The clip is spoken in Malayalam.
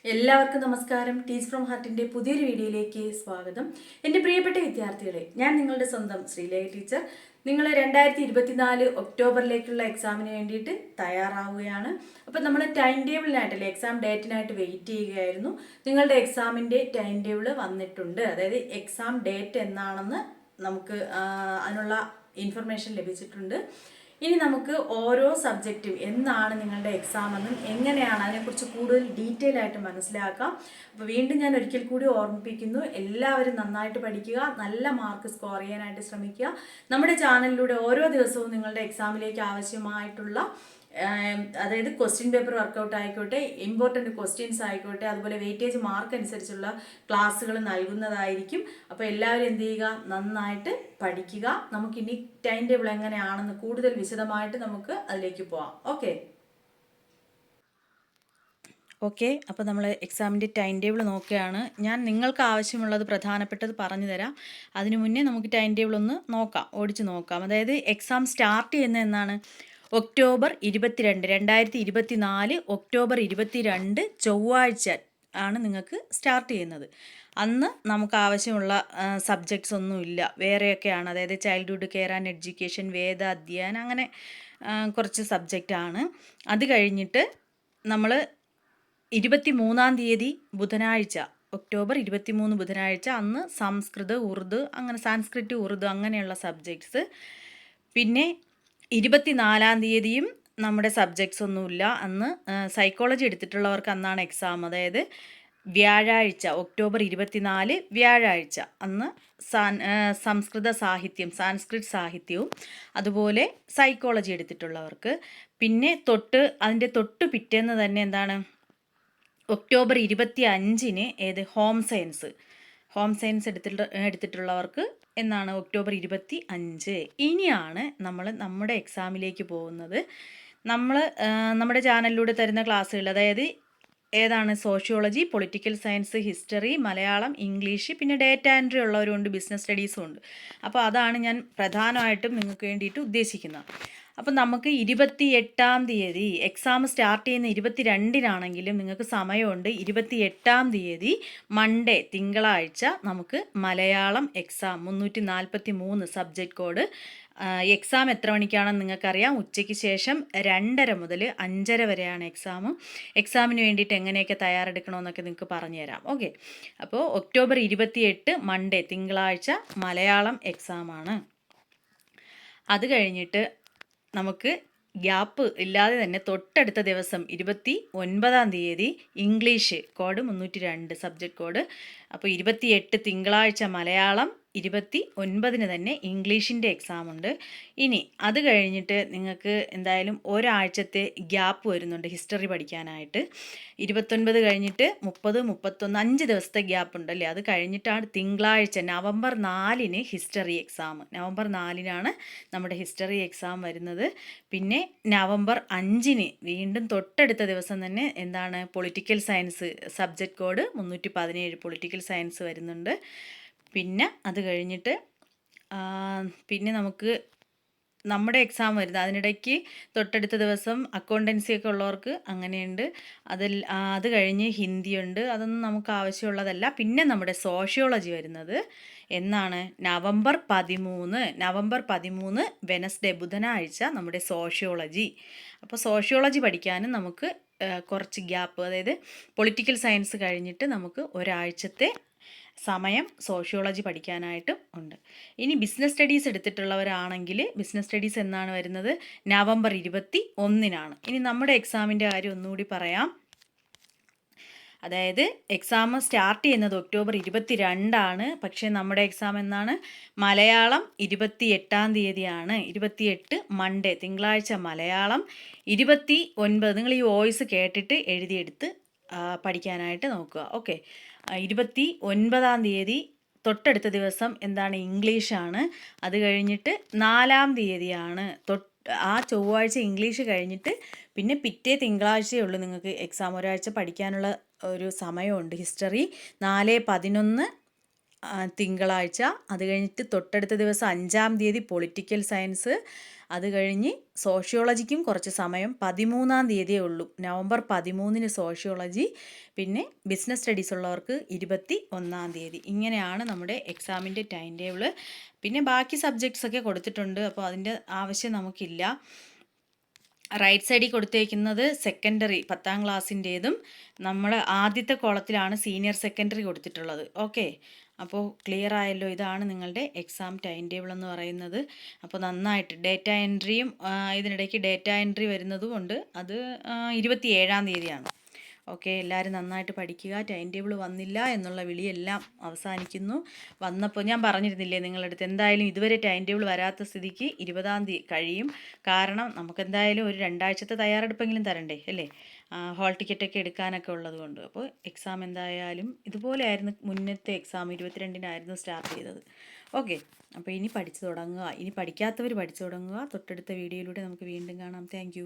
എല്ലാവർക്കും നമസ്കാരം. ടീച്ച് ഫ്രം ഹാർട്ടിൻ്റെ പുതിയൊരു വീഡിയോയിലേക്ക് സ്വാഗതം. എൻ്റെ പ്രിയപ്പെട്ട വിദ്യാർത്ഥികളെ, ഞാൻ നിങ്ങളുടെ സ്വന്തം ശ്രീലേഖ ടീച്ചർ. നിങ്ങൾ 2024 ഒക്ടോബറിലേക്കുള്ള എക്സാമിന് വേണ്ടിയിട്ട് തയ്യാറാവുകയാണ്. അപ്പോൾ നമ്മൾ ടൈം ടേബിളിനായിട്ടല്ലേ, എക്സാം ഡേറ്റിനായിട്ട് വെയിറ്റ് ചെയ്യുകയായിരുന്നു. നിങ്ങളുടെ എക്സാമിൻ്റെ ടൈം ടേബിൾ വന്നിട്ടുണ്ട്. അതായത് എക്സാം ഡേറ്റ് എന്നാണെന്ന് നമുക്ക് അതിനുള്ള ഇൻഫർമേഷൻ ലഭിച്ചിട്ടുണ്ട്. ഇനി നമുക്ക് ഓരോ സബ്ജക്റ്റും എന്നാണ് നിങ്ങളുടെ എക്സാം എന്നും എങ്ങനെയാണ് അതിനെക്കുറിച്ച് കൂടുതൽ ഡീറ്റെയിൽ ആയിട്ട് മനസ്സിലാക്കാം. അപ്പോൾ വീണ്ടും ഞാൻ ഒരിക്കൽ കൂടി ഓർമ്മിപ്പിക്കുന്നു, എല്ലാവരും നന്നായിട്ട് പഠിക്കുക, നല്ല മാർക്ക് സ്കോർ ചെയ്യാനായിട്ട് ശ്രമിക്കുക. നമ്മുടെ ചാനലിലൂടെ ഓരോ ദിവസവും നിങ്ങളുടെ എക്സാമിലേക്ക് ആവശ്യമായിട്ടുള്ള അതായത് ക്വസ്റ്റ്യൻ പേപ്പർ വർക്കൗട്ട് ആയിക്കോട്ടെ, ഇമ്പോർട്ടൻറ്റ് ക്വസ്റ്റ്യൻസ് ആയിക്കോട്ടെ, അതുപോലെ വെയിറ്റേജ് മാർക്ക് അനുസരിച്ചുള്ള ക്ലാസ്സുകൾ നൽകുന്നതായിരിക്കും. അപ്പോൾ എല്ലാവരും എന്ത് ചെയ്യുക, നന്നായിട്ട് പഠിക്കുക. നമുക്കിനി ടൈം ടേബിൾ എങ്ങനെയാണെന്ന് കൂടുതൽ വിശദമായിട്ട് നമുക്ക് അതിലേക്ക് പോവാം. ഓക്കെ, അപ്പോൾ നമ്മൾ എക്സാമിൻ്റെ ടൈം ടേബിൾ നോക്കുകയാണ്. ഞാൻ നിങ്ങൾക്ക് ആവശ്യമുള്ളത് പ്രധാനപ്പെട്ടത് പറഞ്ഞു തരാം. അതിനു മുന്നേ നമുക്ക് ടൈം ടേബിൾ ഒന്ന് നോക്കാം, ഓടിച്ച് നോക്കാം. അതായത് എക്സാം സ്റ്റാർട്ട് ചെയ്യുന്നത് എന്നാണ്? ഒക്ടോബർ 22, 2024 ഒക്ടോബർ 22 ചൊവ്വാഴ്ച ആണ് നിങ്ങൾക്ക് സ്റ്റാർട്ട് ചെയ്യുന്നത്. അന്ന് നമുക്ക് ആവശ്യമുള്ള സബ്ജക്ട്സ് ഒന്നുമില്ല, വേറെയൊക്കെയാണ്. അതായത് ചൈൽഡ്ഹുഡ് കെയർ ആൻഡ് എഡ്യൂക്കേഷൻ, വേദ അധ്യയനം, അങ്ങനെ കുറച്ച് സബ്ജക്റ്റാണ്. അത് കഴിഞ്ഞിട്ട് നമ്മൾ 23-ാം തീയതി ബുധനാഴ്ച, ഒക്ടോബർ 23 ബുധനാഴ്ച, അന്ന് സംസ്കൃത്, ഉറുദു, അങ്ങനെ സാൻസ്ക്രിറ്റ്, ഉറുദു അങ്ങനെയുള്ള സബ്ജക്ട്സ്. പിന്നെ 24-ാം തീയതിയും നമ്മുടെ സബ്ജക്ട്സ് ഒന്നുമില്ല. അന്ന് സൈക്കോളജി എടുത്തിട്ടുള്ളവർക്ക് അന്നാണ് എക്സാം. അതായത് വ്യാഴാഴ്ച, ഒക്ടോബർ 24 വ്യാഴാഴ്ച, അന്ന് സംസ്കൃത സാഹിത്യം, സാൻസ്ക്രിറ്റ് സാഹിത്യവും അതുപോലെ സൈക്കോളജി എടുത്തിട്ടുള്ളവർക്ക്. പിന്നെ അതിൻ്റെ തൊട്ട് പിറ്റേന്ന് തന്നെ എന്താണ്, ഒക്ടോബർ 25-ന് ഹോം സയൻസ് എടുത്തിട്ടുള്ളവർക്ക് എന്നാണ് ഒക്ടോബർ 25. ഇനിയാണ് നമ്മൾ നമ്മുടെ എക്സാമിലേക്ക് പോകുന്നത്. നമ്മുടെ ചാനലിലൂടെ തരുന്ന ക്ലാസ്സുകൾ, അതായത് ഏതാണ്, sociology, political science, history, Malayalam, English, പിന്നെ ഡേറ്റ എൻട്രി ഉള്ളവരുണ്ട്, ബിസിനസ് സ്റ്റഡീസും ഉണ്ട്. അപ്പോൾ അതാണ് ഞാൻ പ്രധാനമായിട്ടും നിങ്ങൾക്ക് വേണ്ടിയിട്ട് ഉദ്ദേശിക്കുന്നത്. അപ്പം നമുക്ക് 28-ാം തീയതി എക്സാം സ്റ്റാർട്ട് ചെയ്യുന്ന 22-നാണെങ്കിലും നിങ്ങൾക്ക് സമയമുണ്ട്. 28-ാം തീയതി മൺഡേ, തിങ്കളാഴ്ച, നമുക്ക് Malayalam exam 343 subject code. Exam എത്ര മണിക്കാണെന്ന് നിങ്ങൾക്കറിയാം. ഉച്ചയ്ക്ക് ശേഷം 2:30 മുതൽ 5:30 വരെയാണ് എക്സാം. എക്സാമിന് വേണ്ടിയിട്ട് എങ്ങനെയൊക്കെ തയ്യാറെടുക്കണമെന്നൊക്കെ നിങ്ങൾക്ക് പറഞ്ഞുതരാം. ഓക്കെ, അപ്പോൾ ഒക്ടോബർ 28 മൺഡേ, തിങ്കളാഴ്ച മലയാളം എക്സാമാണ്. അത് കഴിഞ്ഞിട്ട് നമുക്ക് ഗ്യാപ്പ് ഇല്ലാതെ തന്നെ തൊട്ടടുത്ത ദിവസം 29-ാം തീയതി ഇംഗ്ലീഷ് കോഡ് 302 സബ്ജക്റ്റ് കോഡ്. അപ്പോൾ 28 തിങ്കളാഴ്ച മലയാളം, 29-ന് തന്നെ ഇംഗ്ലീഷിൻ്റെ എക്സാം ഉണ്ട്. ഇനി അത് കഴിഞ്ഞിട്ട് നിങ്ങൾക്ക് എന്തായാലും ഒരാഴ്ചത്തെ ഗ്യാപ്പ് വരുന്നുണ്ട് ഹിസ്റ്ററി പഠിക്കാനായിട്ട്. 29 കഴിഞ്ഞിട്ട് 30, 31, 5 ദിവസത്തെ ഗ്യാപ്പ് ഉണ്ടല്ലേ. അത് കഴിഞ്ഞിട്ടാണ് തിങ്കളാഴ്ച നവംബർ 4-ന് ഹിസ്റ്ററി എക്സാം. നവംബർ 4-നാണ് നമ്മുടെ ഹിസ്റ്ററി എക്സാം വരുന്നത്. പിന്നെ നവംബർ 5-ന് വീണ്ടും തൊട്ടടുത്ത ദിവസം തന്നെ എന്താണ്, political science subject code 317 political science വരുന്നുണ്ട്. പിന്നെ അത് കഴിഞ്ഞിട്ട് പിന്നെ നമുക്ക് നമ്മുടെ എക്സാം വരുന്നത് അതിനിടയ്ക്ക് തൊട്ടടുത്ത ദിവസം അക്കൗണ്ടൻസി ഒക്കെ ഉള്ളവർക്ക് അങ്ങനെയുണ്ട്. അത് കഴിഞ്ഞ് ഹിന്ദിയുണ്ട്, അതൊന്നും നമുക്ക് ആവശ്യമുള്ളതല്ല. പിന്നെ നമ്മുടെ സോഷ്യോളജി വരുന്നത് എന്നാണ്, നവംബർ 13 വെനസ്ഡേ, ബുധനാഴ്ച, നമ്മുടെ സോഷ്യോളജി. അപ്പോൾ സോഷ്യോളജി പഠിക്കാനും നമുക്ക് കുറച്ച് ഗ്യാപ്പ്, അതായത് പൊളിറ്റിക്കൽ സയൻസ് കഴിഞ്ഞിട്ട് നമുക്ക് ഒരാഴ്ചത്തെ സമയം സോഷ്യോളജി പഠിക്കാനായിട്ടും ഉണ്ട്. ഇനി ബിസിനസ് സ്റ്റഡീസ് എടുത്തിട്ടുള്ളവരാണെങ്കിൽ ബിസിനസ് സ്റ്റഡീസ് എന്നാണ് വരുന്നത്, നവംബർ 21-നാണ്. ഇനി നമ്മുടെ എക്സാമിൻ്റെ കാര്യം ഒന്നുകൂടി പറയാം. അതായത് എക്സാം സ്റ്റാർട്ട് ചെയ്യുന്നത് ഒക്ടോബർ 22-ആണ്. പക്ഷേ നമ്മുടെ എക്സാം എന്നാണ്, മലയാളം 28-ാം തീയതിയാണ്. 28 മൺഡേ, തിങ്കളാഴ്ച മലയാളം. 29 നിങ്ങൾ ഈ വോയിസ് കേട്ടിട്ട് എഴുതിയെടുത്ത് പഠിക്കാനായിട്ട് നോക്കുക. ഓക്കെ, 29-ാം തീയതി തൊട്ടടുത്ത ദിവസം എന്താണ്, ഇംഗ്ലീഷാണ്. അത് കഴിഞ്ഞിട്ട് 4-ാം തീയതിയാണ്, ആ ചൊവ്വാഴ്ച ഇംഗ്ലീഷ് കഴിഞ്ഞിട്ട് പിന്നെ പിറ്റേ തിങ്കളാഴ്ചയേ ഉള്ളൂ നിങ്ങൾക്ക് എക്സാം. ഒരാഴ്ച പഠിക്കാനുള്ള ഒരു സമയമുണ്ട്. ഹിസ്റ്ററി 4-11 തിങ്കളാഴ്ച, അത് കഴിഞ്ഞിട്ട് തൊട്ടടുത്ത ദിവസം 5-ാം തീയതി പൊളിറ്റിക്കൽ സയൻസ്, അത് കഴിഞ്ഞ് സോഷ്യോളജിക്കും കുറച്ച് സമയം 13-ാം തീയതിയേ ഉള്ളൂ. നവംബർ 13-ന് സോഷ്യോളജി, പിന്നെ ബിസിനസ് സ്റ്റഡീസ് ഉള്ളവർക്ക് 21-ാം തീയതി. ഇങ്ങനെയാണ് നമ്മുടെ എക്സാമിൻ്റെ ടൈം ടേബിള്. പിന്നെ ബാക്കി സബ്ജക്ട്സ് ഒക്കെ കൊടുത്തിട്ടുണ്ട്, അപ്പോൾ അതിൻ്റെ ആവശ്യം നമുക്കില്ല. റൈറ്റ് സൈഡിൽ കൊടുത്തേക്കുന്നത് സെക്കൻഡറി 10-ാം ക്ലാസ്സിൻ്റേതും നമ്മൾ ആദ്യത്തെ കോളത്തിലാണ് സീനിയർ സെക്കൻഡറി കൊടുത്തിട്ടുള്ളത്. ഓക്കെ, അപ്പോൾ ക്ലിയർ ആയല്ലോ. ഇതാണ് നിങ്ങളുടെ എക്സാം ടൈം ടേബിൾ എന്ന് പറയുന്നത്. അപ്പോൾ നന്നായിട്ട് ഡേറ്റ എൻട്രിയും ഇതിനിടയ്ക്ക് ഡേറ്റ എൻട്രി വരുന്നതും ഉണ്ട്. അത് 27-ാം തീയതിയാണ്. ഓക്കെ, എല്ലാവരും നന്നായിട്ട് പഠിക്കുക. ടൈം ടേബിൾ വന്നില്ല എന്നുള്ള വിളിയെല്ലാം അവസാനിക്കുന്നു. വന്നപ്പോൾ ഞാൻ പറഞ്ഞിരുന്നില്ലേ നിങ്ങളുടെ അടുത്ത്, എന്തായാലും ഇതുവരെ ടൈം ടേബിൾ വരാത്ത സ്ഥിതിക്ക് 20-ാം തീയതി കഴിയും. കാരണം നമുക്കെന്തായാലും ഒരു 2 ആഴ്ചത്തെ തയ്യാറെടുപ്പെങ്കിലും തരണ്ടേ അല്ലേ, ഹോൾ ടിക്കറ്റൊക്കെ എടുക്കാനൊക്കെ ഉള്ളത് കൊണ്ട്. അപ്പോൾ എക്സാം എന്തായാലും ഇതുപോലെയായിരുന്നു. മുന്നത്തെ എക്സാം 22-നായിരുന്നു സ്റ്റാർട്ട് ചെയ്തത്. ഓക്കെ, അപ്പോൾ ഇനി പഠിച്ചു തുടങ്ങുക. ഇനി പഠിക്കാത്തവർ പഠിച്ചു തുടങ്ങുക. തൊട്ടടുത്ത വീഡിയോയിലൂടെ നമുക്ക് വീണ്ടും കാണാം. താങ്ക്